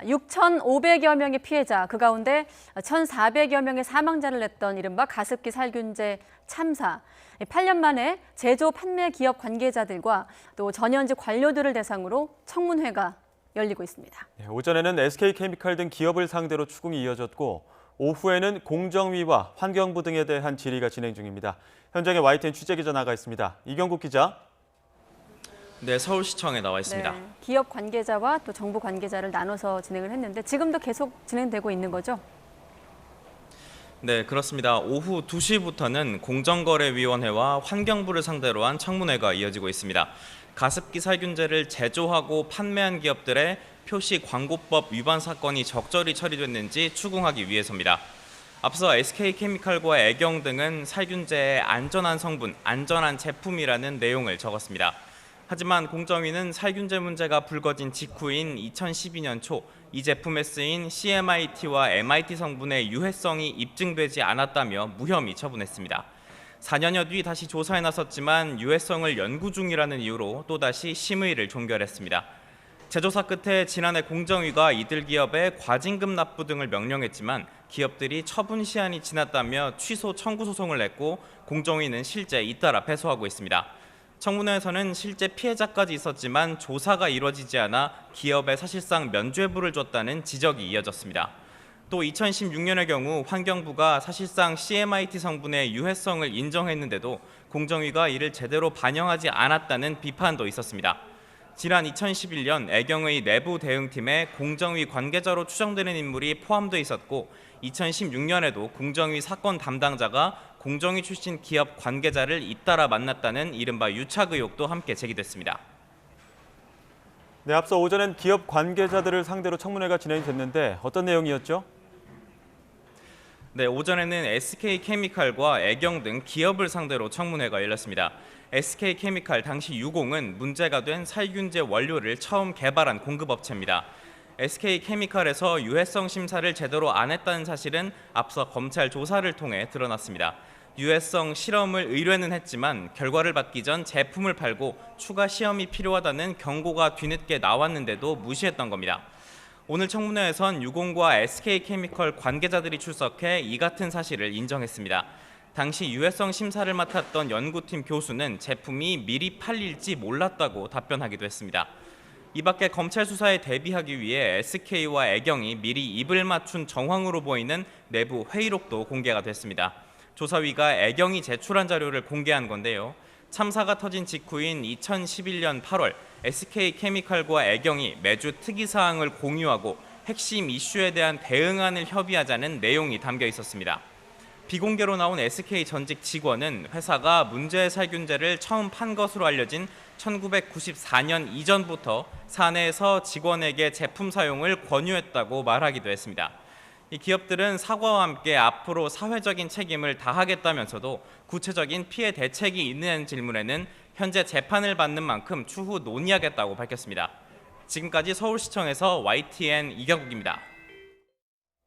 6,500여 명의 피해자, 그 가운데 1,400여 명의 사망자를 냈던 이른바 가습기 살균제 참사. 8년 만에 제조 판매 기업 관계자들과 또 전현직 관료들을 대상으로 청문회가 열리고 있습니다. 오전에는 SK케미칼 등 기업을 상대로 추궁이 이어졌고 오후에는 공정위와 환경부 등에 대한 질의가 진행 중입니다. 현장에 YTN 취재기자 나가 있습니다. 이경국 기자. 네, 서울시청에 나와 있습니다. 네, 기업 관계자와 또 정부 관계자를 나눠서 진행을 했는데 지금도 계속 진행되고 있는 거죠? 네, 그렇습니다. 오후 2시부터는 공정거래위원회와 환경부를 상대로 한 청문회가 이어지고 있습니다. 가습기 살균제를 제조하고 판매한 기업들의 표시 광고법 위반 사건이 적절히 처리됐는지 추궁하기 위해서입니다. 앞서 SK케미칼과 애경 등은 살균제의 안전한 성분, 안전한 제품이라는 내용을 적었습니다. 하지만 공정위는 살균제 문제가 불거진 직후인 2012년 초 이 제품에 쓰인 CMIT와 MIT 성분의 유해성이 입증되지 않았다며 무혐의 처분했습니다. 4년여 뒤 다시 조사에 나섰지만 유해성을 연구 중이라는 이유로 또다시 심의를 종결했습니다. 재조사 끝에 지난해 공정위가 이들 기업에 과징금 납부 등을 명령했지만 기업들이 처분 시한이 지났다며 취소 청구 소송을 냈고 공정위는 실제 잇따라 패소하고 있습니다. 청문회에서는 실제 피해자까지 있었지만 조사가 이루어지지 않아 기업에 사실상 면죄부를 줬다는 지적이 이어졌습니다. 또 2016년의 경우 환경부가 사실상 CMIT 성분의 유해성을 인정했는데도 공정위가 이를 제대로 반영하지 않았다는 비판도 있었습니다. 지난 2011년 애경의 내부 대응팀에 공정위 관계자로 추정되는 인물이 포함돼 있었고 2016년에도 공정위 사건 담당자가 공정위 출신 기업 관계자를 잇따라 만났다는 이른바 유착 의혹도 함께 제기됐습니다. 네, 앞서 오전엔 기업 관계자들을 상대로 청문회가 진행됐는데 어떤 내용이었죠? 네, 오전에는 SK케미칼과 애경 등 기업을 상대로 청문회가 열렸습니다. SK케미칼 당시 유공은 문제가 된 살균제 원료를 처음 개발한 공급업체입니다. SK케미칼에서 유해성 심사를 제대로 안 했다는 사실은 앞서 검찰 조사를 통해 드러났습니다. 유해성 실험을 의뢰는 했지만 결과를 받기 전 제품을 팔고 추가 시험이 필요하다는 경고가 뒤늦게 나왔는데도 무시했던 겁니다. 오늘 청문회에선 유공과 SK케미칼 관계자들이 출석해 이 같은 사실을 인정했습니다. 당시 유해성 심사를 맡았던 연구팀 교수는 제품이 미리 팔릴지 몰랐다고 답변하기도 했습니다. 이 밖에 검찰 수사에 대비하기 위해 SK와 애경이 미리 입을 맞춘 정황으로 보이는 내부 회의록도 공개가 됐습니다. 조사위가 애경이 제출한 자료를 공개한 건데요. 참사가 터진 직후인 2011년 8월 SK케미칼과 애경이 매주 특이사항을 공유하고 핵심 이슈에 대한 대응안을 협의하자는 내용이 담겨 있었습니다. 비공개로 나온 SK 전직 직원은 회사가 문제의 살균제를 처음 판 것으로 알려진 1994년 이전부터 사내에서 직원에게 제품 사용을 권유했다고 말하기도 했습니다. 이 기업들은 사과와 함께 앞으로 사회적인 책임을 다하겠다면서도 구체적인 피해 대책이 있느냐는 질문에는 현재 재판을 받는 만큼 추후 논의하겠다고 밝혔습니다. 지금까지 서울시청에서 YTN 이경국입니다.